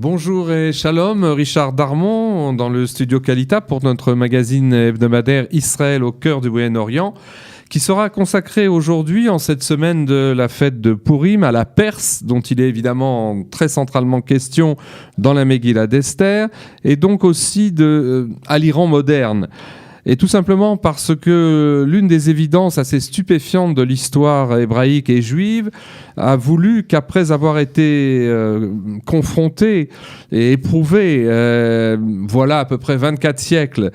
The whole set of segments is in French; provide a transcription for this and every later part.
Bonjour et shalom, Richard Darmon dans le studio Kalita pour notre magazine hebdomadaire Israël au cœur du Moyen-Orient, qui sera consacré aujourd'hui, en cette semaine de la fête de Purim, à la Perse, dont il est évidemment très centralement question dans la Megillah d'Esther, et donc aussi à l'Iran moderne. Et tout simplement parce que l'une des évidences assez stupéfiantes de l'histoire hébraïque et juive a voulu qu'après avoir été confronté et éprouvé, voilà à peu près 24 siècles,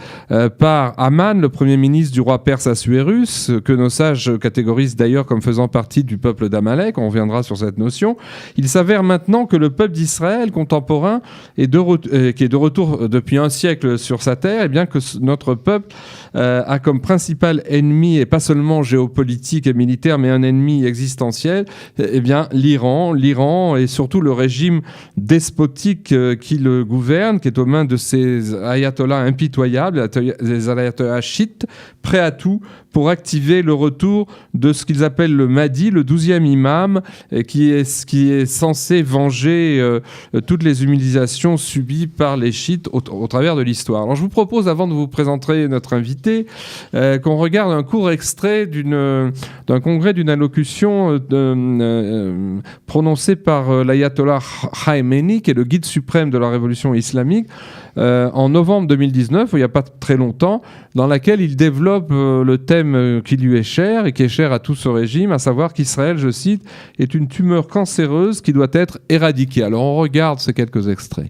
par Aman, le premier ministre du roi perse Assuérus, que nos sages catégorisent d'ailleurs comme faisant partie du peuple d'Amalek, on reviendra sur cette notion, il s'avère maintenant que le peuple d'Israël contemporain, qui est de retour depuis un siècle sur sa terre, et bien que notre peuple a comme principal ennemi, et pas seulement géopolitique et militaire, mais un ennemi existentiel, eh bien l'Iran et surtout le régime despotique qui le gouverne, qui est aux mains de ces ayatollahs impitoyables, les ayatollahs chiites, prêts à tout pour activer le retour de ce qu'ils appellent le Mahdi, le 12e imam, qui est censé venger toutes les humiliations subies par les chiites au travers de l'histoire. Alors je vous propose, avant de vous présenter notre invité, qu'on regarde un court extrait d'un congrès d'une allocution prononcée par l'ayatollah Khamenei, qui est le guide suprême de la révolution islamique, en novembre 2019, il n'y a pas très longtemps, dans laquelle il développe le thème qui lui est cher et qui est cher à tout ce régime, à savoir qu'Israël, je cite, est une tumeur cancéreuse qui doit être éradiquée. Alors on regarde ces quelques extraits.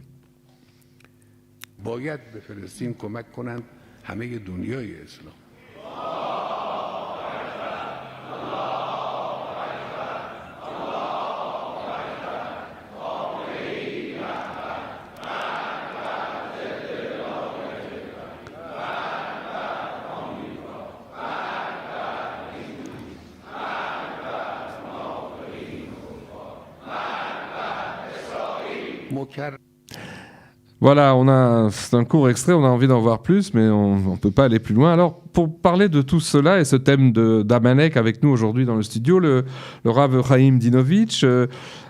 Voilà, c'est un court extrait, on a envie d'en voir plus, mais on ne peut pas aller plus loin. Alors, pour parler de tout cela et ce thème d'Amalek avec nous aujourd'hui dans le studio, le Rav Chaim Dinovitch.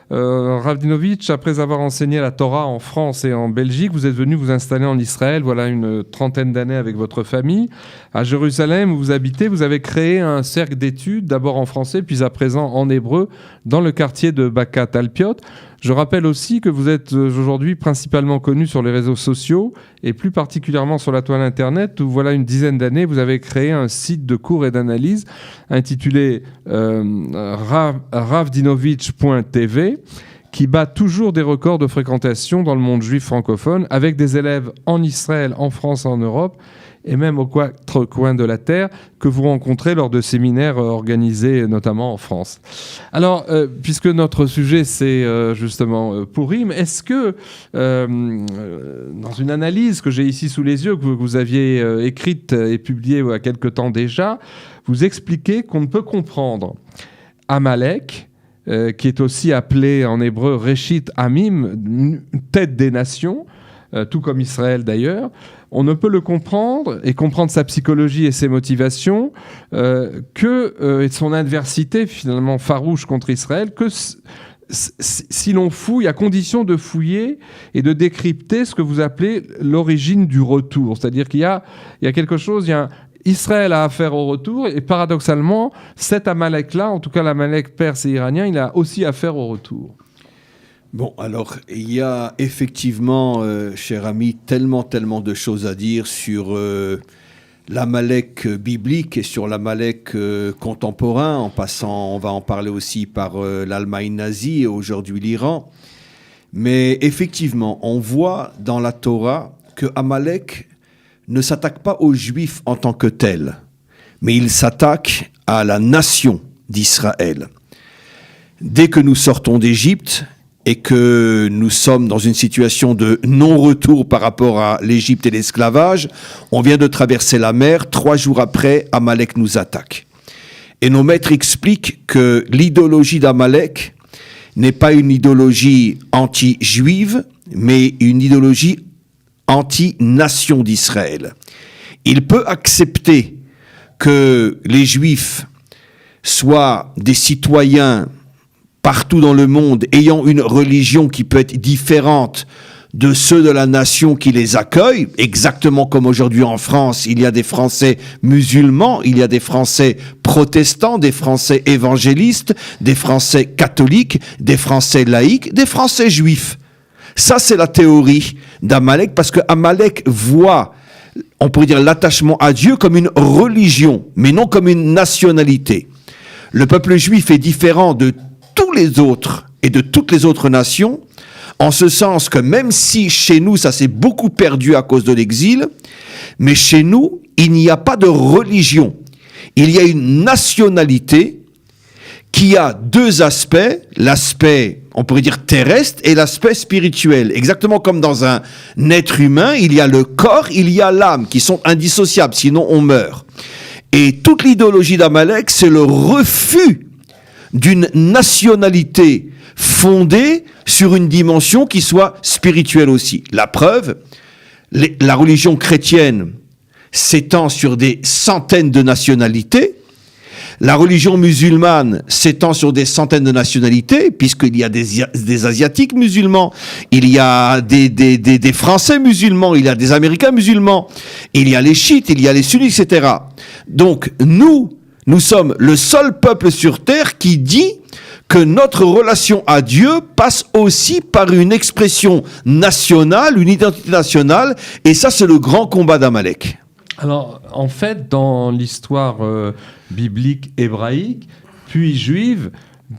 Rav Dinovitch, après avoir enseigné la Torah en France et en Belgique, vous êtes venu vous installer en Israël, voilà une trentaine d'années avec votre famille. À Jérusalem, où vous habitez, vous avez créé un cercle d'études, d'abord en français, puis à présent en hébreu, dans le quartier de Bakat Alpiot. Je rappelle aussi que vous êtes aujourd'hui principalement connu sur les réseaux sociaux et plus particulièrement sur la toile Internet où, voilà une dizaine d'années, vous avez créé un site de cours et d'analyse intitulé ravdinovitch.tv qui bat toujours des records de fréquentation dans le monde juif francophone avec des élèves en Israël, en France, en Europe et même aux quatre coins de la Terre que vous rencontrez lors de séminaires organisés notamment en France. Alors, puisque notre sujet c'est justement Purim, est-ce que dans une analyse que j'ai ici sous les yeux, que vous aviez écrite et publiée il y a quelque temps déjà, vous expliquez qu'on ne peut comprendre Amalek, qui est aussi appelé en hébreu Reshit Amim, une tête des nations, tout comme Israël d'ailleurs, on ne peut le comprendre et comprendre sa psychologie et ses motivations et son adversité finalement farouche contre Israël que si l'on fouille, à condition de fouiller et de décrypter ce que vous appelez l'origine du retour. C'est-à-dire qu'il y a quelque chose, Israël a affaire au retour et paradoxalement, cet Amalek-là, en tout cas l'Amalek perse et iranien, il a aussi affaire au retour. Bon, alors, il y a effectivement, cher ami, tellement de choses à dire sur l'Amalek biblique et sur l'Amalek contemporain. En passant, on va en parler aussi par l'Allemagne nazie et aujourd'hui l'Iran. Mais effectivement, on voit dans la Torah que Amalek ne s'attaque pas aux Juifs en tant que tels, mais il s'attaque à la nation d'Israël. Dès que nous sortons d'Égypte, et que nous sommes dans une situation de non-retour par rapport à l'Égypte et l'esclavage, on vient de traverser la mer, 3 jours après, Amalek nous attaque. Et nos maîtres expliquent que l'idéologie d'Amalek n'est pas une idéologie anti-juive, mais une idéologie anti-nation d'Israël. Il peut accepter que les Juifs soient des citoyens partout dans le monde, ayant une religion qui peut être différente de ceux de la nation qui les accueillent, exactement comme aujourd'hui en France, il y a des Français musulmans, il y a des Français protestants, des Français évangélistes, des Français catholiques, des Français laïcs, des Français juifs. Ça, c'est la théorie d'Amalek, parce que Amalek voit, on pourrait dire, l'attachement à Dieu comme une religion, mais non comme une nationalité. Le peuple juif est différent de tous les autres et de toutes les autres nations, en ce sens que même si chez nous, ça s'est beaucoup perdu à cause de l'exil, mais chez nous, il n'y a pas de religion. Il y a une nationalité qui a deux aspects, l'aspect, on pourrait dire, terrestre et l'aspect spirituel. Exactement comme dans un être humain, il y a le corps, il y a l'âme, qui sont indissociables, sinon on meurt. Et toute l'idéologie d'Amalek, c'est le refus d'une nationalité fondée sur une dimension qui soit spirituelle aussi. La preuve, la religion chrétienne s'étend sur des centaines de nationalités. La religion musulmane s'étend sur des centaines de nationalités, puisqu'il y a des Asiatiques musulmans, il y a des Français musulmans, il y a des Américains musulmans, il y a les chiites, il y a les sunnites, etc. Donc, nous sommes le seul peuple sur terre qui dit que notre relation à Dieu passe aussi par une expression nationale, une identité nationale, et ça, c'est le grand combat d'Amalek. Alors, en fait, dans l'histoire biblique hébraïque, puis juive,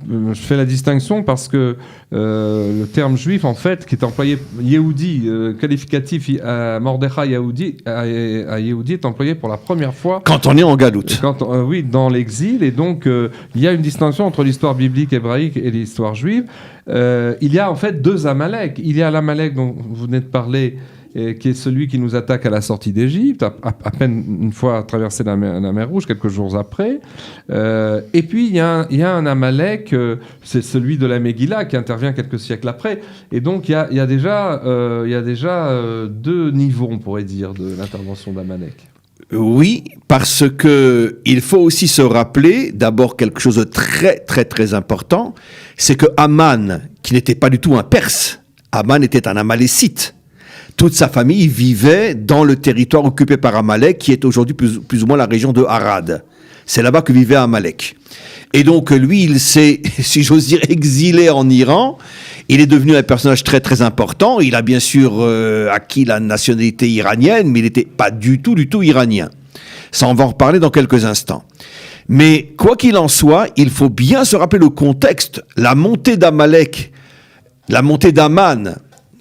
je fais la distinction parce que le terme juif, en fait, qui est employé, Yehudi, qualificatif à Mordechai Yehudi, à Yehudi, est employé pour la première fois. Quand on est en galoute. Oui, dans l'exil. Et donc, il y a une distinction entre l'histoire biblique hébraïque et l'histoire juive. Il y a en fait deux Amalek. Il y a l'Amalek dont vous venez de parler, qui est celui qui nous attaque à la sortie d'Égypte, à peine une fois traversé la mer Rouge, quelques jours après. Et puis, il y a un Amalek, c'est celui de la Megillah, qui intervient quelques siècles après. Et donc, il y a déjà deux niveaux, on pourrait dire, de l'intervention d'Amalek. Oui, parce que il faut aussi se rappeler d'abord quelque chose de très, très, très important, c'est que Aman, qui n'était pas du tout un Perse, Aman était un Amalécite. Toute sa famille vivait dans le territoire occupé par Amalek, qui est aujourd'hui plus ou moins la région de Harad. C'est là-bas que vivait Amalek. Et donc, lui, il s'est, si j'ose dire, exilé en Iran. Il est devenu un personnage très, très important. Il a bien sûr acquis la nationalité iranienne, mais il n'était pas du tout iranien. Ça, on va en reparler dans quelques instants. Mais quoi qu'il en soit, il faut bien se rappeler le contexte. La montée d'Amalek, la montée d'Aman,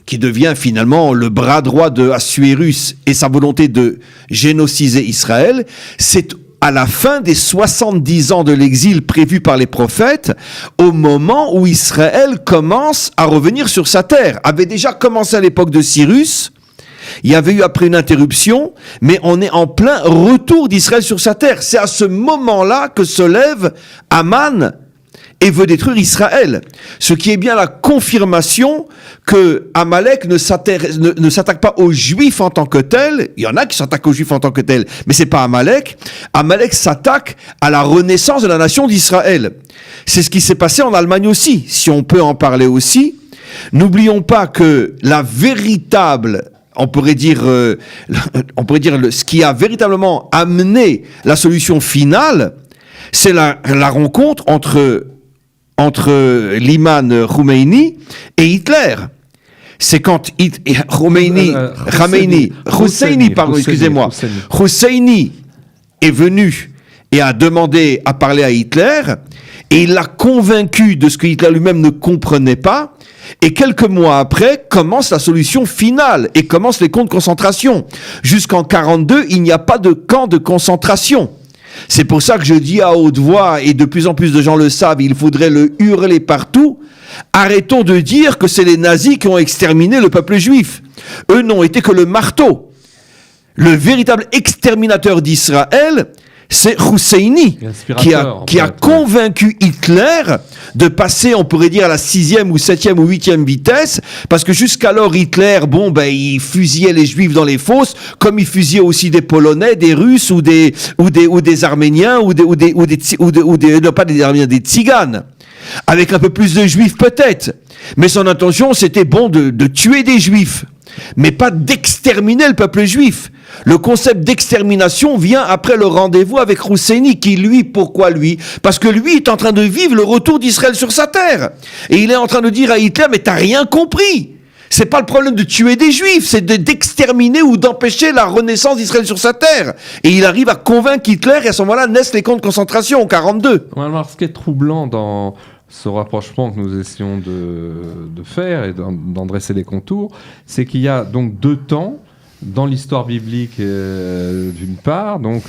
qui devient finalement le bras droit de Assuérus et sa volonté de génocider Israël, c'est à la fin des 70 ans de l'exil prévu par les prophètes, au moment où Israël commence à revenir sur sa terre. Avait déjà commencé à l'époque de Cyrus, il y avait eu après une interruption, mais on est en plein retour d'Israël sur sa terre. C'est à ce moment-là que se lève Aman et veut détruire Israël. Ce qui est bien la confirmation que Amalek ne s'attaque pas aux Juifs en tant que tel. Il y en a qui s'attaquent aux Juifs en tant que tel, mais c'est pas Amalek. Amalek s'attaque à la renaissance de la nation d'Israël. C'est ce qui s'est passé en Allemagne aussi, si on peut en parler aussi. N'oublions pas que la véritable, on pourrait dire ce qui a véritablement amené la solution finale, c'est la rencontre entre l'imam Khomeini et Hitler. C'est quand Husseini est venu et a demandé à parler à Hitler, et il l'a convaincu de ce que Hitler lui-même ne comprenait pas, et quelques mois après, commence la solution finale, et commencent les camps de concentration. Jusqu'en 1942, il n'y a pas de camp de concentration. C'est pour ça que je dis à haute voix, et de plus en plus de gens le savent, il faudrait le hurler partout, arrêtons de dire que c'est les nazis qui ont exterminé le peuple juif. Eux n'ont été que le marteau. Le véritable exterminateur d'Israël, c'est Husseini qui a convaincu Hitler de passer, on pourrait dire, à la 6e ou 7e ou 8e vitesse, parce que jusqu'alors, Hitler, il fusillait les Juifs dans les fosses, comme il fusillait aussi des Polonais, des Russes ou des Arméniens pas des Arméniens, des Tziganes, avec un peu plus de Juifs peut-être. Mais son intention, c'était de tuer des Juifs, mais pas d'exterminer le peuple juif. Le concept d'extermination vient après le rendez-vous avec Husseini, pourquoi lui? Parce que lui est en train de vivre le retour d'Israël sur sa terre. Et il est en train de dire à Hitler, mais t'as rien compris. C'est pas le problème de tuer des Juifs, c'est d'exterminer ou d'empêcher la renaissance d'Israël sur sa terre. Et il arrive à convaincre Hitler, et à ce moment-là naissent les camps de concentration en 1942. Alors, ce qui est troublant dans ce rapprochement que nous essayons de faire et d'en dresser les contours, c'est qu'il y a donc 2 temps dans l'histoire biblique, d'une part, donc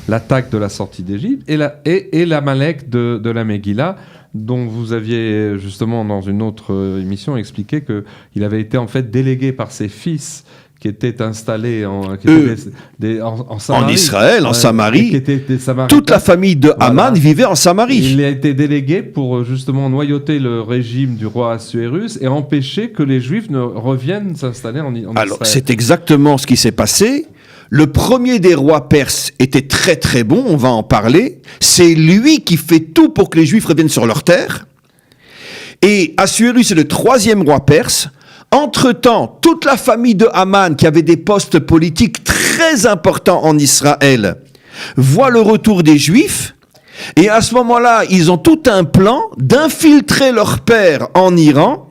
l'attaque de la sortie d'Égypte, et l'Amalek de la Megillah, dont vous aviez justement dans une autre émission expliqué qu'il avait été en fait délégué par ses fils qui étaient installés en Samarie. En Israël, en Samarie. Toute la famille de Haman vivait en Samarie. Il a été délégué pour justement noyauter le régime du roi Assuérus et empêcher que les Juifs ne reviennent s'installer en Israël. Alors, c'est exactement ce qui s'est passé. Le premier des rois perses était très très bon, on va en parler. C'est lui qui fait tout pour que les Juifs reviennent sur leur terre. Et Assuérus est le 3e roi perse. Entre-temps, toute la famille de Haman, qui avait des postes politiques très importants en Israël, voit le retour des Juifs. Et à ce moment-là, ils ont tout un plan d'infiltrer leur père en Iran.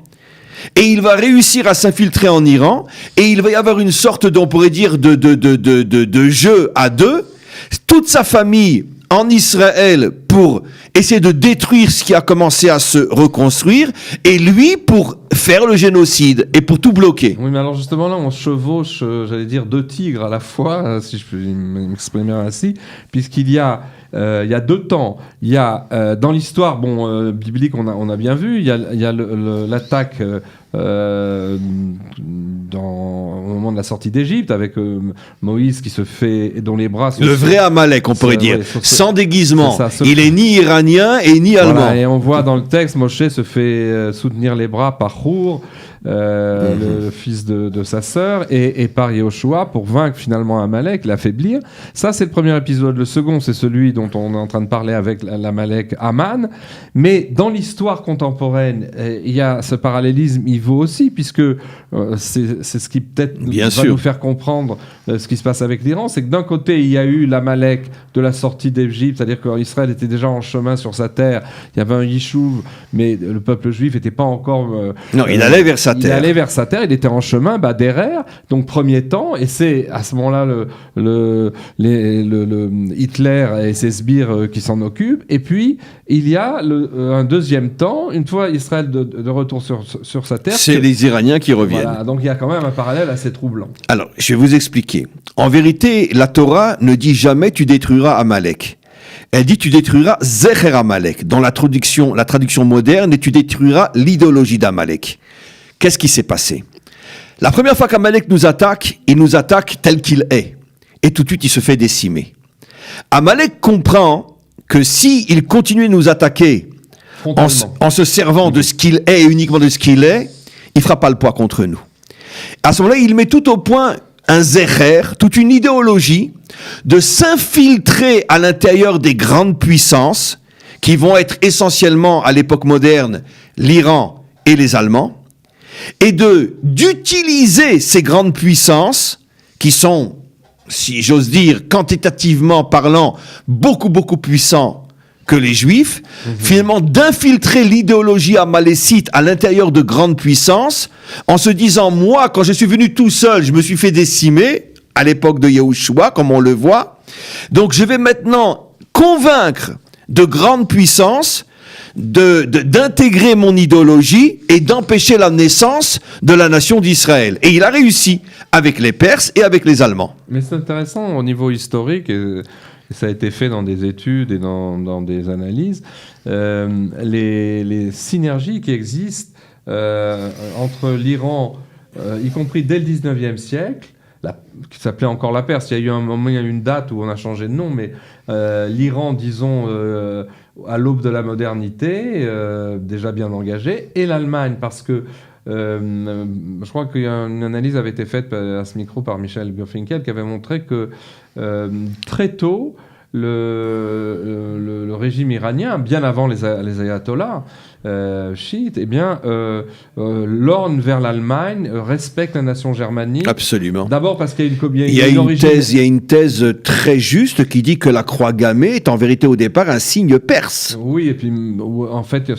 Et il va réussir à s'infiltrer en Iran. Et il va y avoir une sorte, on pourrait dire, de jeu à 2. Toute sa famille en Israël pour essayer de détruire ce qui a commencé à se reconstruire, et lui pour faire le génocide et pour tout bloquer. Oui, mais alors justement là, on chevauche, j'allais dire, 2 tigres à la fois, si je peux m'exprimer ainsi, puisqu'il y a 2 temps. Il y a dans l'histoire biblique, on a bien vu, il y a l'attaque au moment de la sortie d'Égypte avec Moïse qui se fait, dont les bras sont... Le vrai Amalek, on pourrait dire, sans déguisement. Il est ni iranien et ni allemand. Et on voit dans le texte, Moshe se fait soutenir les bras par Hur, le fils de sa sœur, et par Yehoshua pour vaincre finalement Amalek, l'affaiblir. Ça, c'est le premier épisode. Le second, c'est celui dont on est en train de parler avec l'Amalek Haman. Mais dans l'histoire contemporaine, il y a ce parallélisme, il vaut aussi, puisque c'est ce qui peut-être va nous faire comprendre ce qui se passe avec l'Iran. C'est que d'un côté, il y a eu l'Amalek de la sortie d'Égypte, c'est-à-dire qu'Israël était déjà en chemin sur sa terre. Il y avait un Yishuv, mais le peuple juif n'était pas encore... non, il allait vers sa terre. Il allait vers sa terre, il était en chemin, derrière, donc premier temps, et c'est à ce moment-là le Hitler et ses sbires qui s'en occupent. Et puis, il y a un deuxième temps, une fois Israël de retour sur sa terre. C'est les Iraniens qui reviennent. Voilà, donc il y a quand même un parallèle assez troublant. Alors, je vais vous expliquer. En vérité, la Torah ne dit jamais tu détruiras Amalek. Elle dit tu détruiras Zecher Amalek, dans la traduction moderne, et tu détruiras l'idéologie d'Amalek. Qu'est-ce qui s'est passé? La première fois qu'Amalek nous attaque, il nous attaque tel qu'il est. Et tout de suite, il se fait décimer. Amalek comprend que s'il continue de nous attaquer en se servant de ce qu'il est et uniquement de ce qu'il est, il ne fera pas le poids contre nous. À ce moment-là, il met tout au point un zecher, toute une idéologie de s'infiltrer à l'intérieur des grandes puissances qui vont être essentiellement, à l'époque moderne, l'Iran et les Allemands, et d'utiliser ces grandes puissances qui sont, si j'ose dire, quantitativement parlant, beaucoup puissants que les Juifs, finalement d'infiltrer l'idéologie amalécite à l'intérieur de grandes puissances, en se disant, moi, quand je suis venu tout seul, je me suis fait décimer, à l'époque de Yehoshua, comme on le voit, donc je vais maintenant convaincre de grandes puissances d'intégrer mon idéologie et d'empêcher la naissance de la nation d'Israël. Et il a réussi avec les Perses et avec les Allemands. Mais c'est intéressant au niveau historique, et ça a été fait dans des études et dans des analyses, les synergies qui existent entre l'Iran, y compris dès le 19e siècle, qui s'appelait encore la Perse. Il y a eu un moment, il y a eu une date où on a changé de nom, mais l'Iran, disons, à l'aube de la modernité, déjà bien engagé, et l'Allemagne, parce que je crois qu'une analyse avait été faite à ce micro par Michel Bürfinkel qui avait montré que très tôt, le régime iranien, bien avant les ayatollahs chiites, l'orne vers l'Allemagne, respecte la nation germanique. Absolument. D'abord parce qu'il y a il y a une thèse très juste qui dit que la croix gammée est en vérité au départ un signe perse. Oui, et puis en fait,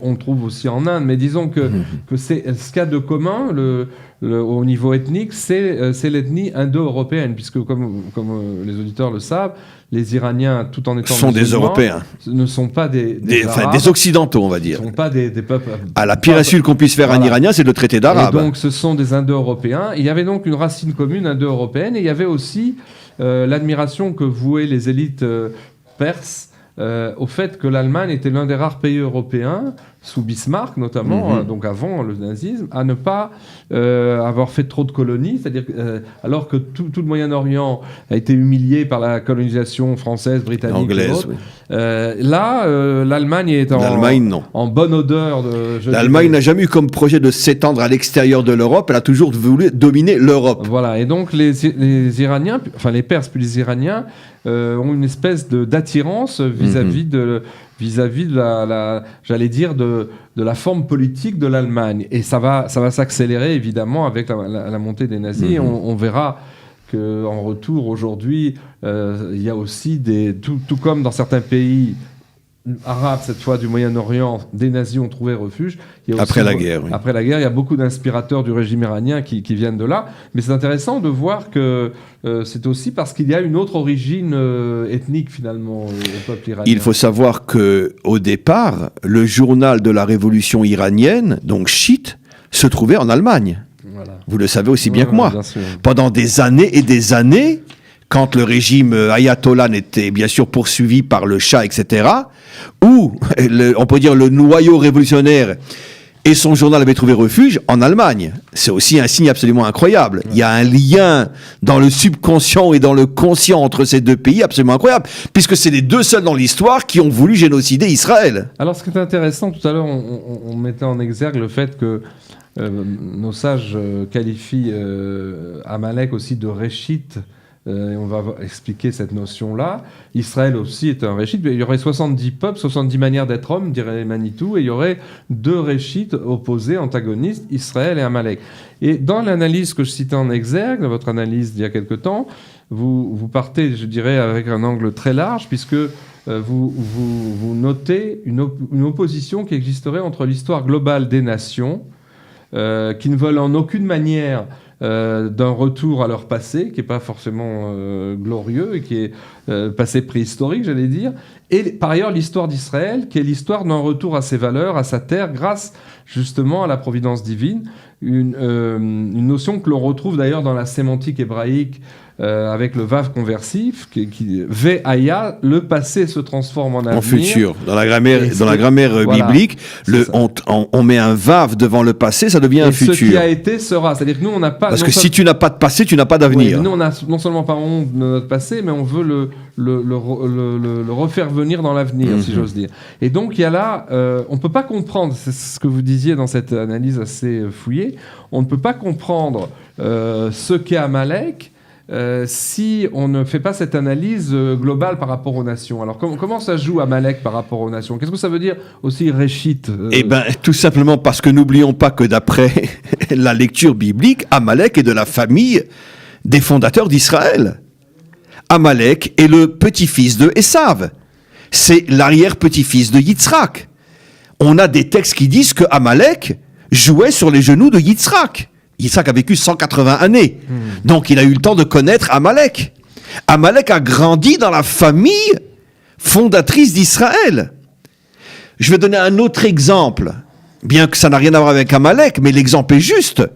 on le trouve aussi en Inde, mais disons que c'est ce qu'il y a de commun au niveau ethnique, c'est l'ethnie indo-européenne, puisque comme les auditeurs le savent, les Iraniens, tout en étant sont des Européens, ne sont pas des Occidentaux, on va dire. Ne sont pas des peuples. La pire insulte qu'on puisse faire à un Iranien, c'est le traité d'arabe. Et donc, ce sont des Indo-Européens. Il y avait donc une racine commune indo-européenne, et il y avait aussi l'admiration que vouaient les élites perses au fait que l'Allemagne était l'un des rares pays européens, sous Bismarck notamment, donc avant le nazisme, à ne pas avoir fait trop de colonies, c'est-à-dire alors que tout le Moyen-Orient a été humilié par la colonisation française, britannique, anglaise, et autres, oui. L'Allemagne est en bonne odeur. L'Allemagne n'a jamais eu comme projet de s'étendre à l'extérieur de l'Europe, elle a toujours voulu dominer l'Europe. Voilà, et donc les Iraniens, enfin les Perses puis les Iraniens, ont une espèce d'attirance vis-à-vis de la j'allais dire, de la forme politique de l'Allemagne. Et ça va s'accélérer, évidemment, avec la montée des nazis. Et on verra qu'en retour, aujourd'hui, il y a aussi tout comme dans certains pays arabes, cette fois du Moyen-Orient, des nazis ont trouvé refuge. Il y a aussi, après la guerre, oui. Après la guerre, il y a beaucoup d'inspirateurs du régime iranien qui viennent de là. Mais c'est intéressant de voir que c'est aussi parce qu'il y a une autre origine ethnique, finalement, au peuple iranien. Il faut savoir qu'au départ, le journal de la révolution iranienne, donc chiite, se trouvait en Allemagne. Voilà. Vous le savez aussi bien que moi. Bien sûr. Pendant des années et des années, quand le régime ayatollah n'était bien sûr poursuivi par le Shah, etc., où, on peut dire, le noyau révolutionnaire et son journal avaient trouvé refuge en Allemagne. C'est aussi un signe absolument incroyable. Ouais. Il y a un lien dans le subconscient et dans le conscient entre ces deux pays absolument incroyable, puisque c'est les deux seuls dans l'histoire qui ont voulu génocider Israël. Alors, ce qui est intéressant, tout à l'heure, on mettait en exergue le fait que nos sages qualifient Amalek aussi de réchite. Et on va expliquer cette notion-là. Israël aussi est un réchite. Il y aurait 70 peuples, 70 manières d'être homme, dirait Manitou, et il y aurait deux réchites opposés, antagonistes, Israël et Amalek. Et dans l'analyse que je citais en exergue, dans votre analyse d'il y a quelque temps, vous partez, je dirais, avec un angle très large, puisque vous notez une opposition qui existerait entre l'histoire globale des nations, qui ne veulent en aucune manière d'un retour à leur passé, qui n'est pas forcément glorieux, et qui est passé préhistorique, j'allais dire, et par ailleurs l'histoire d'Israël, qui est l'histoire d'un retour à ses valeurs, à sa terre, grâce justement à la providence divine, une notion que l'on retrouve d'ailleurs dans la sémantique hébraïque, avec le vav conversif, qui Ve'aya, le passé se transforme en avenir. En futur. Dans la grammaire biblique, on met un vav devant le passé, ça devient un futur. Ce qui a été sera. C'est-à-dire que nous, on n'a pas. Parce que si tu n'as pas de passé, tu n'as pas d'avenir. Oui, nous, on n'a non seulement pas honte de notre passé, mais on veut le refaire venir dans l'avenir, si j'ose dire. Et donc, il y a là, on ne peut pas comprendre, c'est ce que vous disiez dans cette analyse assez fouillée, on ne peut pas comprendre ce qu'est Amalek. Si on ne fait pas cette analyse globale par rapport aux nations. Alors comment ça joue Amalek par rapport aux nations? Qu'est-ce que ça veut dire aussi réchite? Eh bien, tout simplement parce que n'oublions pas que d'après la lecture biblique, Amalek est de la famille des fondateurs d'Israël. Amalek est le petit-fils de Esav. C'est l'arrière-petit-fils de Yitzhak. On a des textes qui disent que Amalek jouait sur les genoux de Yitzhak. Yitzhak a vécu 180 années. Donc, il a eu le temps de connaître Amalek. Amalek a grandi dans la famille fondatrice d'Israël. Je vais donner un autre exemple, bien que ça n'a rien à voir avec Amalek, mais l'exemple est juste.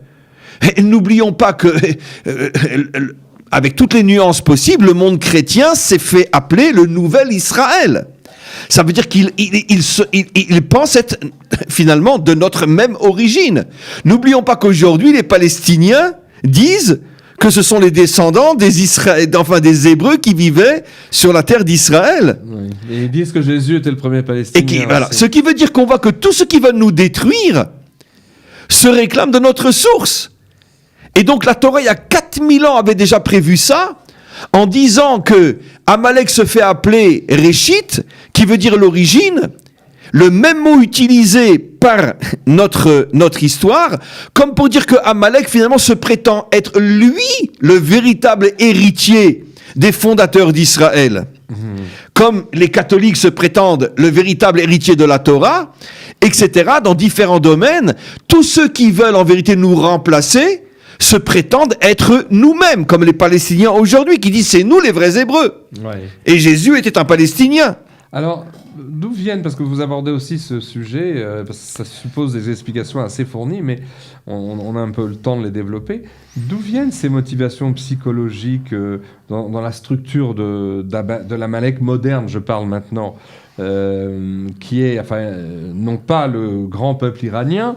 Et n'oublions pas que, avec toutes les nuances possibles, le monde chrétien s'est fait appeler le nouvel Israël. Ça veut dire qu'il pense être finalement de notre même origine. N'oublions pas qu'aujourd'hui, les Palestiniens disent que ce sont les descendants des Hébreux qui vivaient sur la terre d'Israël. Oui. Et ils disent que Jésus était le premier Palestinien. Voilà. Ce qui veut dire qu'on voit que tous ceux qui veulent nous détruire se réclament de notre source. Et donc la Torah, il y a 4000 ans, avait déjà prévu ça, en disant que Amalek se fait appeler Réchit, qui veut dire l'origine, le même mot utilisé par notre histoire, comme pour dire que Amalek finalement se prétend être lui le véritable héritier des fondateurs d'Israël. Comme les catholiques se prétendent le véritable héritier de la Torah, etc., dans différents domaines, tous ceux qui veulent en vérité nous remplacer se prétendent être nous-mêmes, comme les Palestiniens aujourd'hui, qui disent c'est nous les vrais Hébreux. Ouais. Et Jésus était un Palestinien. Alors, d'où viennent, parce que vous abordez aussi ce sujet, parce que ça suppose des explications assez fournies, mais on a un peu le temps de les développer. D'où viennent ces motivations psychologiques dans la structure de l'Amalek moderne, je parle maintenant, qui est, non pas le grand peuple iranien,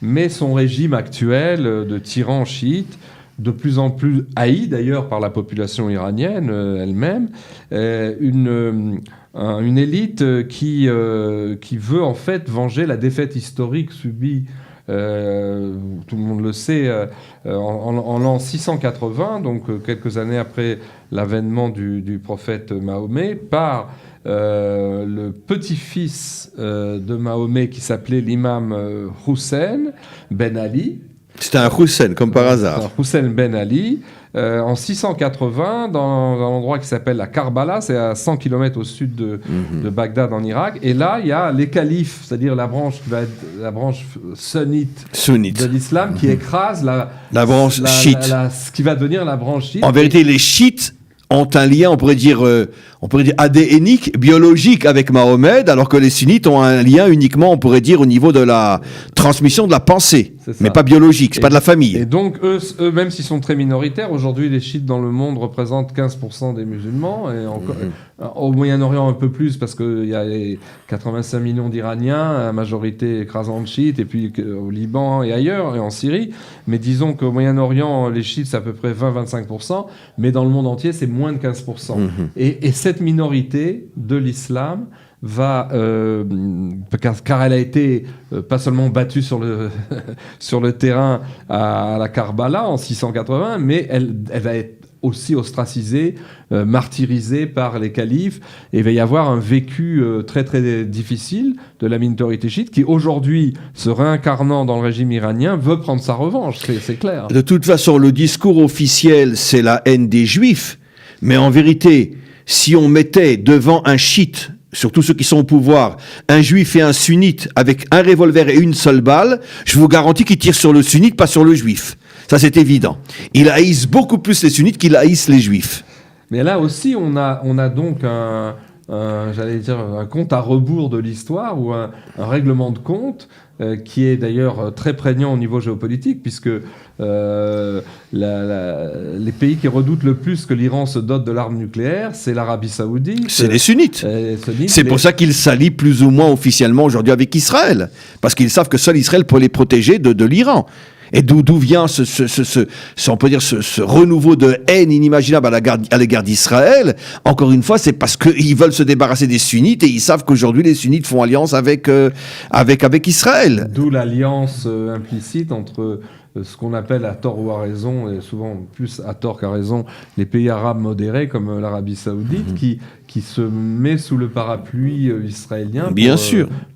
mais son régime actuel de tyran chiite, de plus en plus haï d'ailleurs par la population iranienne elle-même, une élite qui veut en fait venger la défaite historique subie, tout le monde le sait, en l'an 680, donc quelques années après l'avènement du prophète Mahomet, par le petit-fils de Mahomet qui s'appelait l'imam Hussein Ben Ali. C'était un Hussein, comme par hasard. Un Hussein Ben Ali, en 680, dans un endroit qui s'appelle la Karbala, c'est à 100 km au sud de Bagdad en Irak. Et là, il y a les califes, c'est-à-dire la branche qui va être la branche sunnite. De l'islam, qui écrase la branche chiite. Ce qui va devenir la branche chiite. En vérité, les chiites ont un lien, on pourrait dire ADNique, biologique avec Mahomet, alors que les sunnites ont un lien uniquement, on pourrait dire, au niveau de la transmission de la pensée, mais pas biologique, c'est pas de la famille. Et donc, eux, même s'ils sont très minoritaires, aujourd'hui, les chiites dans le monde représentent 15% des musulmans, et encore, au Moyen-Orient un peu plus, parce qu'il y a les 85 millions d'Iraniens, à majorité écrasante chiite, et puis au Liban et ailleurs, et en Syrie. Mais disons qu'au Moyen-Orient, les chiites, c'est à peu près 20-25%, mais dans le monde entier, c'est moins de 15%. Et cette minorité de l'islam va, car elle a été pas seulement battue sur le terrain à la Karbala en 680, mais elle va être aussi ostracisée, martyrisée par les califes, et il va y avoir un vécu très très difficile de la minorité chiite qui aujourd'hui, se réincarnant dans le régime iranien, veut prendre sa revanche, c'est clair. De toute façon, le discours officiel, c'est la haine des juifs, mais en vérité, si on mettait devant un chiite, surtout ceux qui sont au pouvoir, un juif et un sunnite avec un revolver et une seule balle, je vous garantis qu'ils tirent sur le sunnite, pas sur le juif. Ça, c'est évident. Ils haïssent beaucoup plus les sunnites qu'ils haïssent les juifs. Mais là aussi, on a donc j'allais dire un compte à rebours de l'histoire, ou un règlement de compte qui est d'ailleurs très prégnant au niveau géopolitique, puisque les pays qui redoutent le plus que l'Iran se dote de l'arme nucléaire, c'est l'Arabie Saoudite. C'est les sunnites. C'est pour ça qu'ils s'allient plus ou moins officiellement aujourd'hui avec Israël, parce qu'ils savent que seul Israël peut les protéger de l'Iran. Et d'où vient on peut dire ce renouveau de haine inimaginable à l'égard d'Israël? Encore une fois, c'est parce qu'ils veulent se débarrasser des sunnites et ils savent qu'aujourd'hui les sunnites font alliance avec Israël. D'où l'alliance implicite entre ce qu'on appelle à tort ou à raison, et souvent plus à tort qu'à raison, les pays arabes modérés comme l'Arabie Saoudite, qui se met sous le parapluie israélien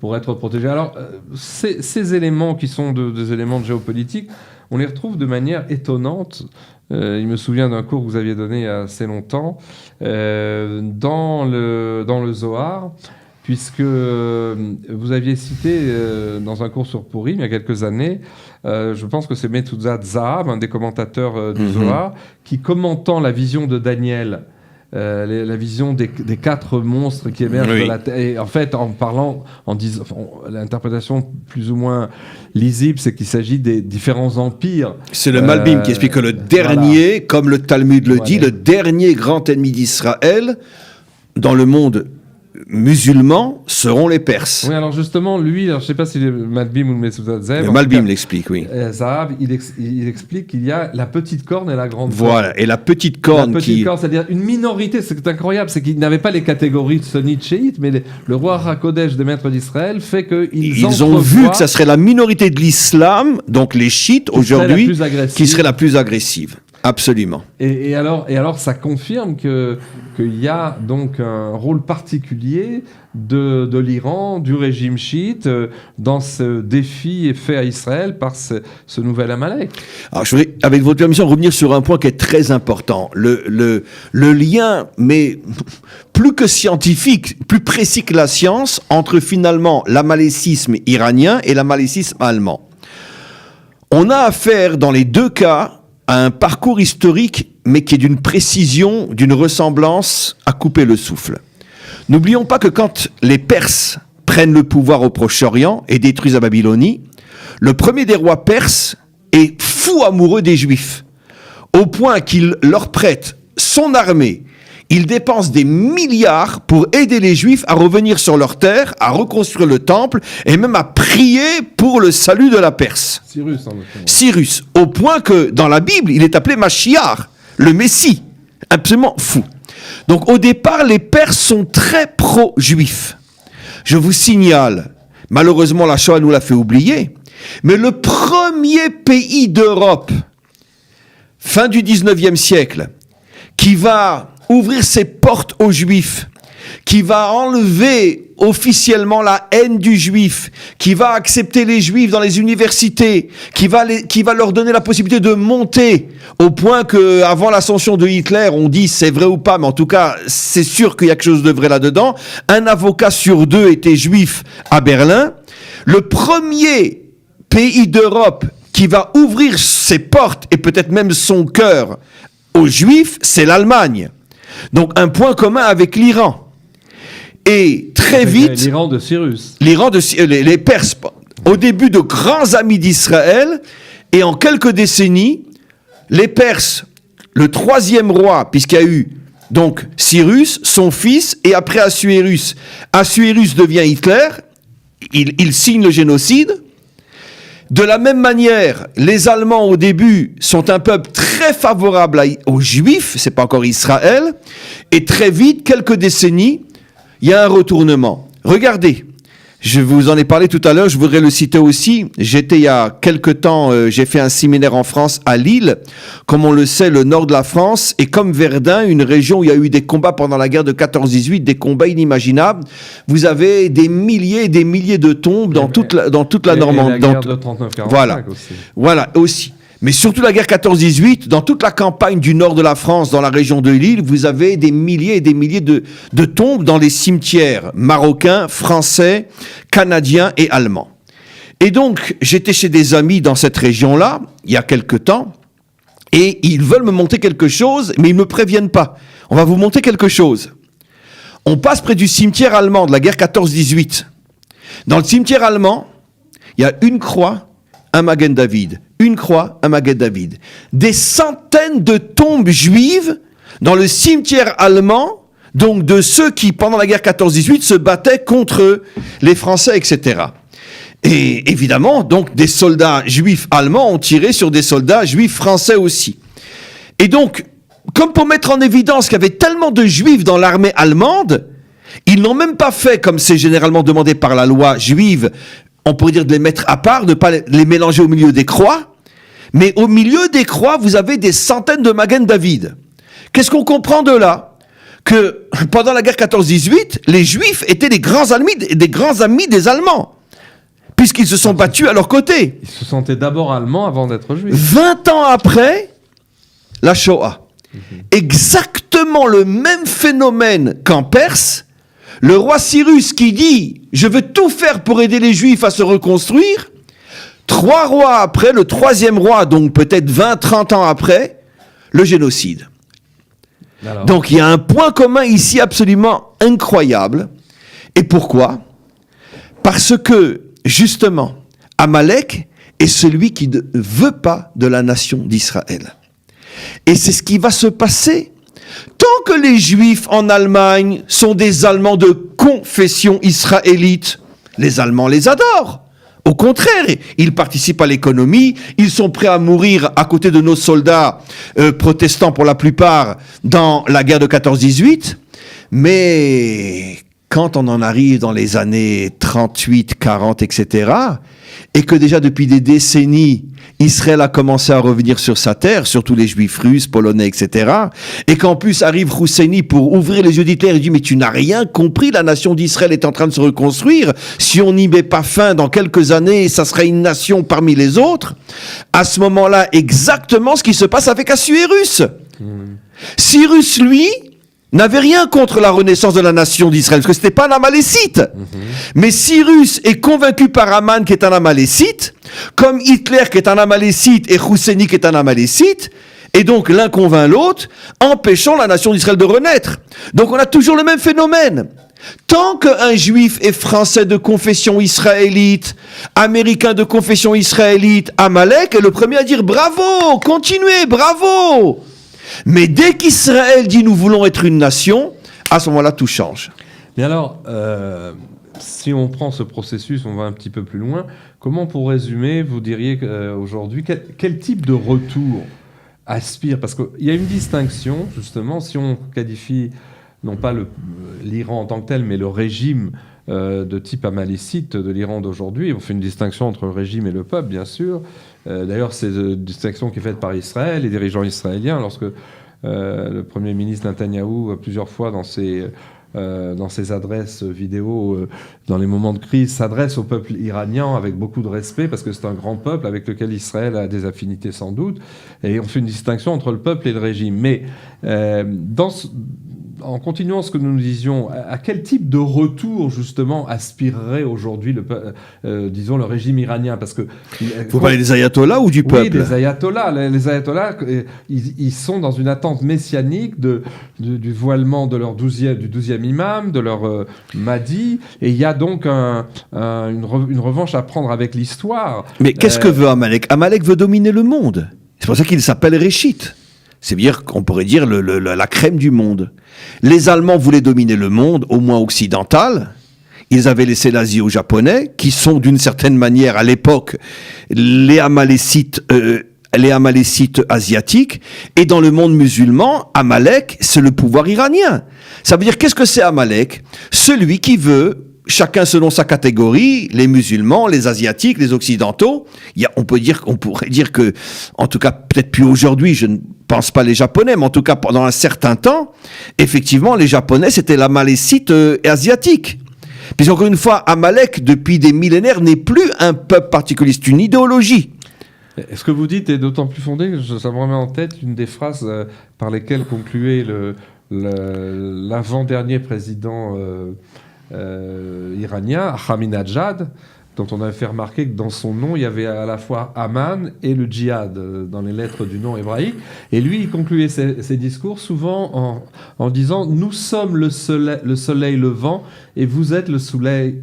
pour être protégé. Alors, ces éléments qui sont des éléments de géopolitique, on les retrouve de manière étonnante. Il me souvient d'un cours que vous aviez donné il y a assez longtemps, dans le Zohar, puisque vous aviez cité dans un cours sur Purim il y a quelques années, je pense que c'est Metuzat Zahav, un des commentateurs du Zohar, qui, commentant la vision de Daniel, la vision des 4 monstres qui émergent de la terre, et en fait en disant, l'interprétation plus ou moins lisible, c'est qu'il s'agit des différents empires. C'est le Malbim qui explique que le dernier, comme le Talmud le dit, le dernier grand ennemi d'Israël dans le monde musulmans seront les Perses. Oui, alors justement, lui, alors, je ne sais pas si le Malbim ou le Mesoudzadzev... Malbim l'explique, oui. Zahab, il explique qu'il y a la petite corne et la grande corne. Voilà, et la petite corne corne, c'est-à-dire une minorité, c'est incroyable, c'est qu'ils n'avaient pas les catégories sunnites, chiites, mais le roi Hakodesh des maîtres d'Israël fait qu'ils ont vu que ça serait la minorité de l'islam, donc les chiites aujourd'hui, qui serait la plus agressive. Absolument. Et alors, ça confirme qu'il y a donc un rôle particulier de l'Iran, du régime chiite, dans ce défi fait à Israël par ce nouvel Amalek. Alors, je voudrais, avec votre permission, revenir sur un point qui est très important. Le lien, mais plus que scientifique, plus précis que la science, entre finalement l'amalécisme iranien et l'amalécisme allemand. On a affaire, dans les deux cas, à un parcours historique, mais qui est d'une précision, d'une ressemblance à couper le souffle. N'oublions pas que quand les Perses prennent le pouvoir au Proche-Orient et détruisent la Babylonie, le premier des rois perses est fou amoureux des Juifs, au point qu'il leur prête son armée. Il dépense des milliards pour aider les Juifs à revenir sur leur terre, à reconstruire le temple et même à prier pour le salut de la Perse. Cyrus, au point que dans la Bible, il est appelé Mashiach, le Messie. Absolument fou. Donc au départ, les Perses sont très pro-juifs. Je vous signale, malheureusement la Shoah nous l'a fait oublier, mais le premier pays d'Europe, fin du 19e siècle, qui va ouvrir ses portes aux Juifs, qui va enlever officiellement la haine du Juif, qui va accepter les Juifs dans les universités, qui va leur donner la possibilité de monter, au point que avant l'ascension de Hitler, on dit c'est vrai ou pas, mais en tout cas c'est sûr qu'il y a quelque chose de vrai là-dedans. Un avocat sur deux était juif à Berlin. Le premier pays d'Europe qui va ouvrir ses portes et peut-être même son cœur aux Juifs, c'est l'Allemagne. Donc un point commun avec l'Iran. Et très vite... L'Iran de Cyrus. Les Perses, au début de grands amis d'Israël, et en quelques décennies, les Perses, le troisième roi, puisqu'il y a eu donc Cyrus, son fils, et après Assuérus. Assuérus devient Hitler, il signe le génocide. De la même manière, les Allemands au début sont un peuple très favorable aux Juifs, c'est pas encore Israël, et très vite, quelques décennies, il y a un retournement. Regardez, je vous en ai parlé tout à l'heure, je voudrais le citer aussi. J'étais il y a quelque temps, j'ai fait un séminaire en France à Lille. Comme on le sait, le nord de la France est comme Verdun, une région où il y a eu des combats pendant la guerre de 14-18, des combats inimaginables. Vous avez des milliers et des milliers de tombes dans toute la Normandie. Et la guerre de 39-45 voilà. aussi. Voilà, aussi. Mais surtout la guerre 14-18, dans toute la campagne du nord de la France, dans la région de Lille, vous avez des milliers et des milliers de tombes dans les cimetières marocains, français, canadiens et allemands. Et donc, j'étais chez des amis dans cette région-là, il y a quelque temps, et ils veulent me montrer quelque chose, mais ils ne me préviennent pas. On va vous montrer quelque chose. On passe près du cimetière allemand de la guerre 14-18. Dans le cimetière allemand, il y a une croix, un Magen David. Une croix, un Magen David. Des centaines de tombes juives dans le cimetière allemand, donc de ceux qui, pendant la guerre 14-18, se battaient contre les Français, etc. Et évidemment, donc, des soldats juifs allemands ont tiré sur des soldats juifs français aussi. Et donc, comme pour mettre en évidence qu'il y avait tellement de juifs dans l'armée allemande, ils n'ont même pas fait, comme c'est généralement demandé par la loi juive, on pourrait dire de les mettre à part, de ne pas les mélanger au milieu des croix. Mais au milieu des croix, vous avez des centaines de Magen David. Qu'est-ce qu'on comprend de là? Que pendant la guerre 14-18, les Juifs étaient des grands amis des Allemands, puisqu'ils se sont battus à leur côté. Ils se sentaient d'abord allemands avant d'être juifs. 20 ans après, la Shoah. Exactement le même phénomène qu'en Perse. Le roi Cyrus qui dit « Je veux tout faire pour aider les Juifs à se reconstruire », 3 rois après, le 3e roi, donc peut-être 20-30 ans après, le génocide. Alors. Donc il y a un point commun ici absolument incroyable. Et pourquoi? Parce que, justement, Amalek est celui qui ne veut pas de la nation d'Israël. Et c'est ce qui va se passer. Tant que les Juifs en Allemagne sont des Allemands de confession israélite, les Allemands les adorent. Au contraire, ils participent à l'économie, ils sont prêts à mourir à côté de nos soldats protestants pour la plupart dans la guerre de 14-18. Mais quand on en arrive dans les années 38, 40, etc., et que déjà depuis des décennies, Israël a commencé à revenir sur sa terre, surtout les Juifs russes, polonais, etc., et qu'en plus arrive Husseini pour ouvrir les yeux d'Hitler, il dit « Mais tu n'as rien compris, la nation d'Israël est en train de se reconstruire, si on n'y met pas fin dans quelques années, ça sera une nation parmi les autres. » À ce moment-là, exactement ce qui se passe avec Assuérus. Cyrus, lui, n'avait rien contre la renaissance de la nation d'Israël, parce que c'était pas un Amalécite. Mais Cyrus est convaincu par Aman qui est un Amalécite, comme Hitler qui est un Amalécite et Husseini qui est un Amalécite, et donc l'un convainc l'autre, empêchant la nation d'Israël de renaître. Donc on a toujours le même phénomène. Tant qu'un juif est français de confession israélite, américain de confession israélite, Amalek est le premier à dire bravo, continuez, bravo. Mais dès qu'Israël dit nous voulons être une nation, à ce moment-là tout change. Mais alors, si on prend ce processus, on va un petit peu plus loin, comment pour résumer, vous diriez aujourd'hui, quel type de retour aspire, parce qu'il y a une distinction, justement, si on qualifie non pas l'Iran en tant que tel, mais le régime de type amalécite de l'Iran d'aujourd'hui. On fait une distinction entre le régime et le peuple, bien sûr. D'ailleurs, c'est une distinction qui est faite par Israël, les dirigeants israéliens, lorsque le Premier ministre Netanyahou, plusieurs fois dans ses adresses vidéo, dans les moments de crise, s'adresse au peuple iranien avec beaucoup de respect, parce que c'est un grand peuple avec lequel Israël a des affinités sans doute, et on fait une distinction entre le peuple et le régime. Mais en continuant ce que nous disions, à quel type de retour, justement, aspirerait aujourd'hui disons, le régime iranien? Parce que vous parlez des ayatollahs ou du peuple? Oui, des ayatollahs. Les ayatollahs, ils sont dans une attente messianique du voilement de leur du 12e imam, de leur Mahdi, et il y a donc une revanche à prendre avec l'histoire. Mais qu'est-ce que veut Amalek? Amalek veut dominer le monde. C'est pour ça qu'il s'appelle Réchit. C'est-à-dire qu'on pourrait dire la crème du monde. Les Allemands voulaient dominer le monde, au moins occidental. Ils avaient laissé l'Asie aux Japonais, qui sont d'une certaine manière, à l'époque, les Amalécites asiatiques. Et dans le monde musulman, Amalek, c'est le pouvoir iranien. Ça veut dire, qu'est-ce que c'est Amalek? Celui qui veut, chacun selon sa catégorie, les musulmans, les asiatiques, les occidentaux. On pourrait dire que, en tout cas, peut-être plus aujourd'hui, je ne pense pas les Japonais, mais en tout cas pendant un certain temps, effectivement, les Japonais, c'était l'Amalécite asiatique. Puis encore une fois, Amalek, depuis des millénaires, n'est plus un peuple particulier, c'est une idéologie. Ce que vous dites est d'autant plus fondé que ça me remet en tête une des phrases par lesquelles concluait l'avant-dernier président iranien, Ahmadinejad, dont on avait fait remarquer que dans son nom, il y avait à la fois Aman et le djihad dans les lettres du nom hébraïque. Et lui, il concluait ses discours souvent en disant « Nous sommes le soleil levant et vous êtes le soleil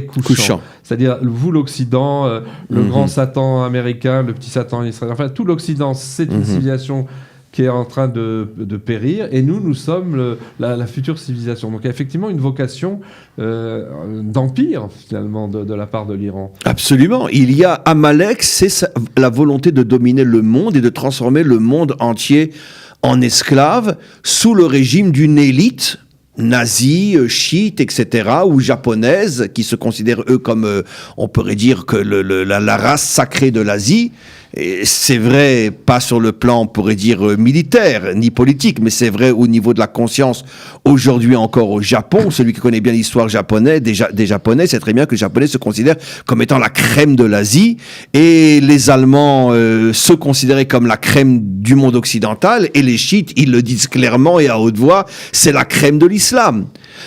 couchant. » C'est-à-dire, vous, l'Occident, le grand Satan américain, le petit Satan israélien, enfin, tout l'Occident, c'est une civilisation qui est en train de périr, et nous sommes la future civilisation. Donc il y a effectivement une vocation d'empire, finalement, de la part de l'Iran. Absolument. Il y a Amalek, c'est la volonté de dominer le monde et de transformer le monde entier en esclave sous le régime d'une élite nazie, chiite, etc., ou japonaise, qui se considèrent, eux, comme, on pourrait dire, que la race sacrée de l'Asie. Et c'est vrai, pas sur le plan, on pourrait dire, militaire, ni politique, mais c'est vrai au niveau de la conscience, aujourd'hui encore au Japon. Celui qui connaît bien l'histoire japonaise, des Japonais, sait très bien que les Japonais se considèrent comme étant la crème de l'Asie, et les Allemands se considéraient comme la crème du monde occidental, et les chiites, ils le disent clairement et à haute voix, c'est la crème de l'islam.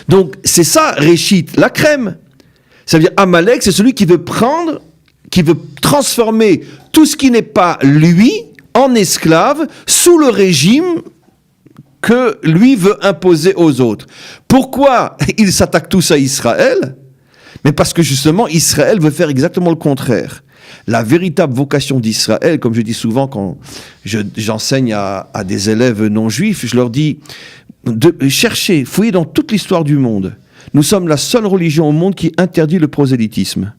Donc, c'est ça, Réchit, la crème. Ça veut dire, Amalek, c'est celui qui veut transformer tout ce qui n'est pas lui en esclave sous le régime que lui veut imposer aux autres. Pourquoi ils s'attaquent tous à Israël? mais parce que justement, Israël veut faire exactement le contraire. La véritable vocation d'Israël, comme je dis souvent quand j'enseigne à des élèves non juifs, je leur dis cherchez, fouillez dans toute l'histoire du monde. Nous sommes la seule religion au monde qui interdit le prosélytisme.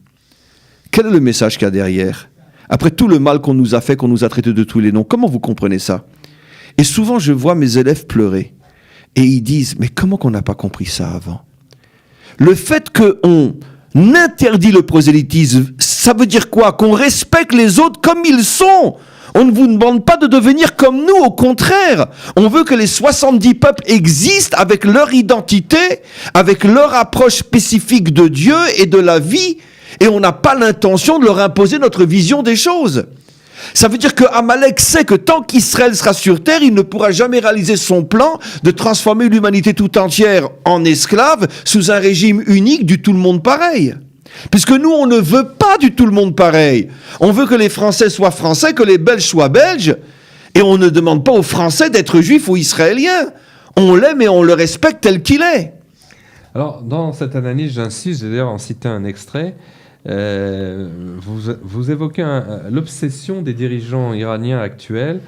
Quel est le message qu'il y a derrière ? Après tout le mal qu'on nous a fait, qu'on nous a traité de tous les noms, comment vous comprenez ça ? Et souvent, je vois mes élèves pleurer. Et ils disent, mais comment qu'on n'a pas compris ça avant ? Le fait qu'on interdit le prosélytisme, ça veut dire quoi ? Qu'on respecte les autres comme ils sont. On ne vous demande pas de devenir comme nous, au contraire. On veut que les 70 peuples existent avec leur identité, avec leur approche spécifique de Dieu et de la vie, et on n'a pas l'intention de leur imposer notre vision des choses. Ça veut dire que Amalek sait que tant qu'Israël sera sur terre, il ne pourra jamais réaliser son plan de transformer l'humanité tout entière en esclave sous un régime unique du tout le monde pareil. Puisque nous, on ne veut pas du tout le monde pareil. On veut que les Français soient Français, que les Belges soient Belges, et on ne demande pas aux Français d'être juifs ou israéliens. On l'aime et on le respecte tel qu'il est. Alors, dans cette analyse, j'insiste, j'ai d'ailleurs en cité un extrait. Vous évoquez l'obsession des dirigeants iraniens actuels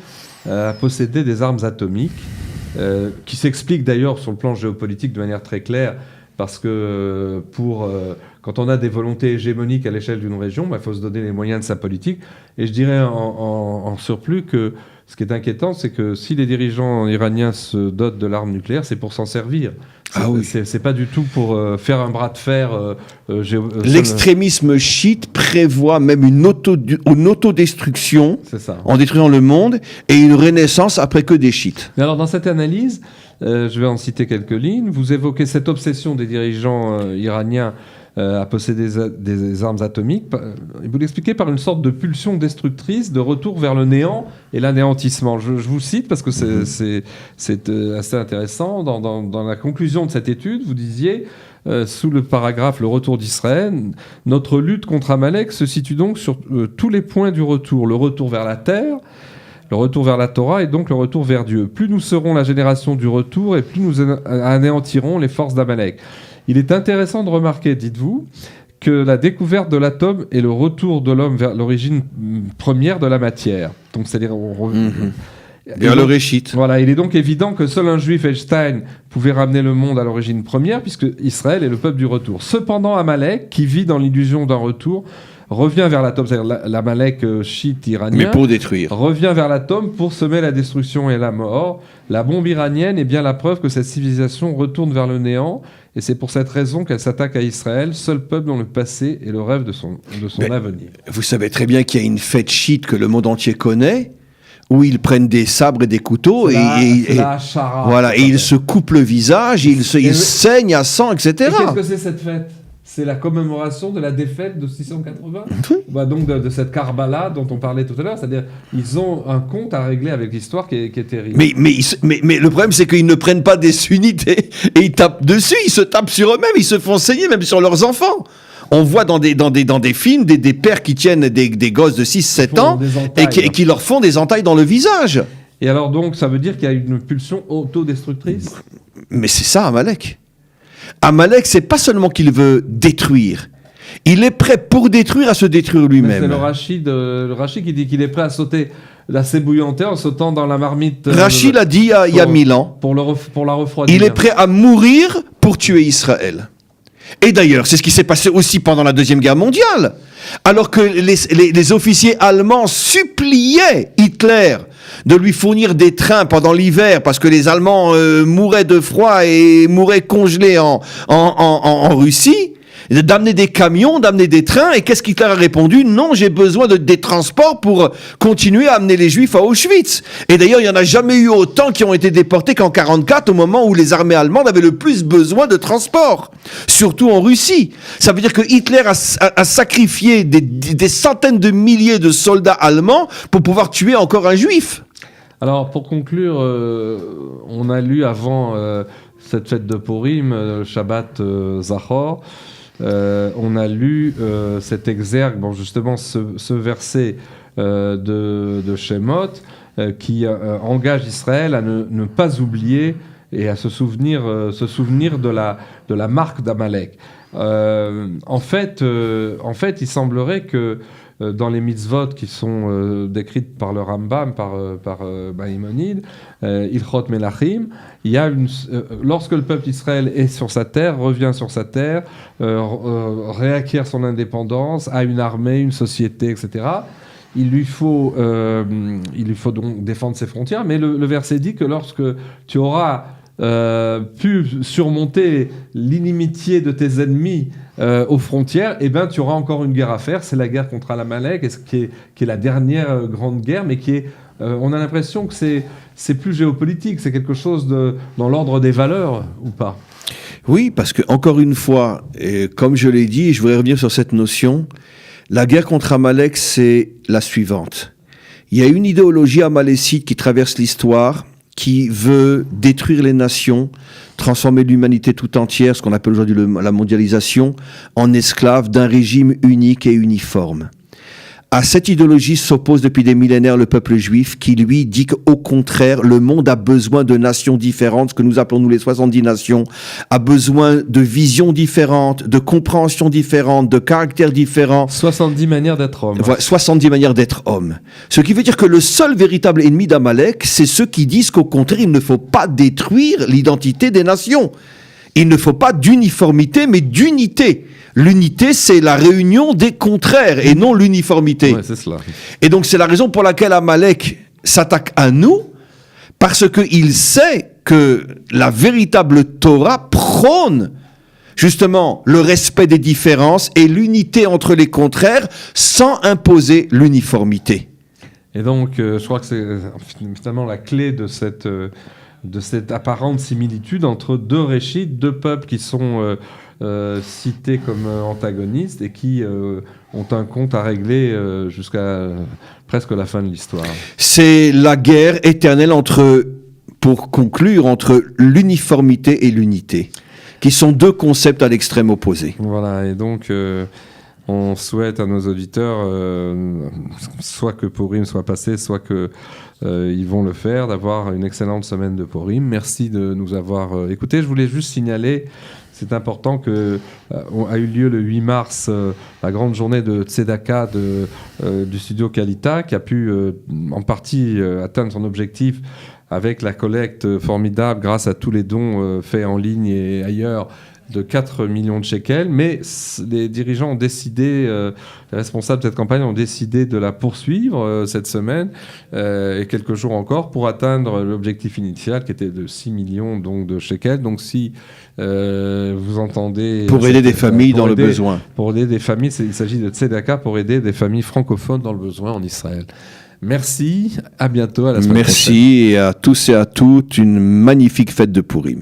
à posséder des armes atomiques, qui s'explique d'ailleurs sur le plan géopolitique de manière très claire, parce que quand on a des volontés hégémoniques à l'échelle d'une région, il faut se donner les moyens de sa politique. Et je dirais en surplus que ce qui est inquiétant, c'est que si les dirigeants iraniens se dotent de l'arme nucléaire, c'est pour s'en servir. C'est pas du tout pour faire un bras de fer. L'extrémisme chiite prévoit même une autodestruction en détruisant le monde et une renaissance après que des chiites. Mais alors dans cette analyse, je vais en citer quelques lignes. Vous évoquez cette obsession des dirigeants iraniens à posséder des armes atomiques. Vous l'expliquez par une sorte de pulsion destructrice, de retour vers le néant et l'anéantissement. Je vous cite parce que c'est assez intéressant. Dans la conclusion de cette étude, vous disiez, sous le paragraphe « Le retour d'Israël », notre lutte contre Amalek se situe donc sur tous les points du retour. Le retour vers la terre, le retour vers la Torah et donc le retour vers Dieu. Plus nous serons la génération du retour et plus nous anéantirons les forces d'Amalek. Il est intéressant de remarquer, dites-vous, que la découverte de l'atome est le retour de l'homme vers l'origine première de la matière. Donc, c'est-à-dire vers le réchit. Voilà, il est donc évident que seul un juif, Einstein, pouvait ramener le monde à l'origine première, puisque Israël est le peuple du retour. Cependant, Amalek, qui vit dans l'illusion d'un retour, revient vers l'atome, c'est-à-dire l'Amalek chiite iranien, mais pour détruire, revient vers l'atome pour semer la destruction et la mort. La bombe iranienne est bien la preuve que cette civilisation retourne vers le néant, et c'est pour cette raison qu'elle s'attaque à Israël, seul peuple dont le passé est le rêve de son avenir. Vous savez très bien qu'il y a une fête chiite que le monde entier connaît, où ils prennent des sabres et des couteaux et ils se coupent le visage, ils saignent à sang, etc. Et qu'est-ce que c'est cette fête ? C'est la commémoration de la défaite de 680. Donc de cette Karbala dont on parlait tout à l'heure. C'est-à-dire ils ont un compte à régler avec l'histoire qui est terrible. Mais le problème, c'est qu'ils ne prennent pas des sunnites et ils tapent dessus. Ils se tapent sur eux-mêmes. Ils se font saigner même sur leurs enfants. On voit dans des films des pères qui tiennent des gosses de 6-7 ans et qui leur font des entailles dans le visage. Et alors donc, ça veut dire qu'il y a une pulsion autodestructrice ? Mais c'est ça, Amalek. Amalek, c'est pas seulement qu'il veut détruire. Il est prêt pour détruire à se détruire lui-même. C'est le Rachid qui dit qu'il est prêt à sauter la s'ébouillanter en sautant dans la marmite. Rachid l'a dit il y a 1000 ans. Pour la refroidir. Il est prêt à mourir pour tuer Israël. Et d'ailleurs, c'est ce qui s'est passé aussi pendant la Deuxième Guerre mondiale. Alors que les officiers allemands suppliaient Hitler de lui fournir des trains pendant l'hiver parce que les Allemands mouraient de froid et mouraient congelés en Russie, d'amener des camions, d'amener des trains. Et qu'est-ce qu'Hitler a répondu ? Non, j'ai besoin des transports pour continuer à amener les Juifs à Auschwitz. Et d'ailleurs, il n'y en a jamais eu autant qui ont été déportés qu'en 1944, au moment où les armées allemandes avaient le plus besoin de transports, surtout en Russie. Ça veut dire que Hitler a sacrifié des centaines de milliers de soldats allemands pour pouvoir tuer encore un Juif. Alors, pour conclure, on a lu avant cette fête de Purim, Shabbat Zachor, on a lu cet exergue, justement ce verset de Shemot, qui engage Israël à ne pas oublier et à se souvenir de la marque d'Amalek. En fait, il semblerait que dans les mitzvot qui sont décrites par le Rambam, par Maïmonide, Ilchot Melachim, il y a lorsque le peuple d'Israël est sur sa terre, revient sur sa terre, réacquiert son indépendance, a une armée, une société, etc., il lui faut donc défendre ses frontières, mais le verset dit que lorsque tu auras pu surmonter l'inimitié de tes ennemis aux frontières, eh ben, tu auras encore une guerre à faire. C'est la guerre contre Amalek, qui est la dernière grande guerre, mais qui est, on a l'impression que c'est plus géopolitique, c'est quelque chose dans l'ordre des valeurs, ou pas? Oui, parce que encore une fois, et comme je l'ai dit, je voudrais revenir sur cette notion, la guerre contre Amalek, c'est la suivante. Il y a une idéologie amalécite qui traverse l'histoire, qui veut détruire les nations, transformer l'humanité tout entière, ce qu'on appelle aujourd'hui la mondialisation, en esclave d'un régime unique et uniforme. À cette idéologie s'oppose depuis des millénaires le peuple juif qui, lui, dit qu'au contraire, le monde a besoin de nations différentes, ce que nous appelons, nous, les 70 nations, a besoin de visions différentes, de compréhensions différentes, de caractères différents. 70 manières d'être homme. Voilà, 70 manières d'être homme. Ce qui veut dire que le seul véritable ennemi d'Amalek, c'est ceux qui disent qu'au contraire, il ne faut pas détruire l'identité des nations. Il ne faut pas d'uniformité, mais d'unité. L'unité, c'est la réunion des contraires et non l'uniformité. Ouais, c'est cela. Et donc, c'est la raison pour laquelle Amalek s'attaque à nous, parce qu'il sait que la véritable Torah prône justement le respect des différences et l'unité entre les contraires sans imposer l'uniformité. Et donc, je crois que c'est finalement la clé de cette apparente similitude entre deux réchits, deux peuples qui sont cités comme antagonistes et qui ont un compte à régler jusqu'à presque la fin de l'histoire. C'est la guerre éternelle pour conclure, entre l'uniformité et l'unité, qui sont deux concepts à l'extrême opposé. Voilà, et donc on souhaite à nos auditeurs, soit que Purim soit passé, soit que ils vont le faire, d'avoir une excellente semaine de Purim. Merci de nous avoir écoutés. Je voulais juste signaler, c'est important, a eu lieu le 8 mars la grande journée de Tzedaka du studio Kalita, qui a pu en partie atteindre son objectif avec la collecte formidable grâce à tous les dons faits en ligne et ailleurs de 4 millions de shekels, mais les dirigeants ont décidé, les responsables de cette campagne ont décidé de la poursuivre cette semaine et quelques jours encore pour atteindre l'objectif initial qui était de 6 millions donc, de shekels. Donc si vous entendez... Pour aider des familles dans le besoin. Pour aider des familles, il s'agit de Tzedaka pour aider des familles francophones dans le besoin en Israël. Merci, à bientôt, à la semaine prochaine. Merci et à tous et à toutes, une magnifique fête de Purim.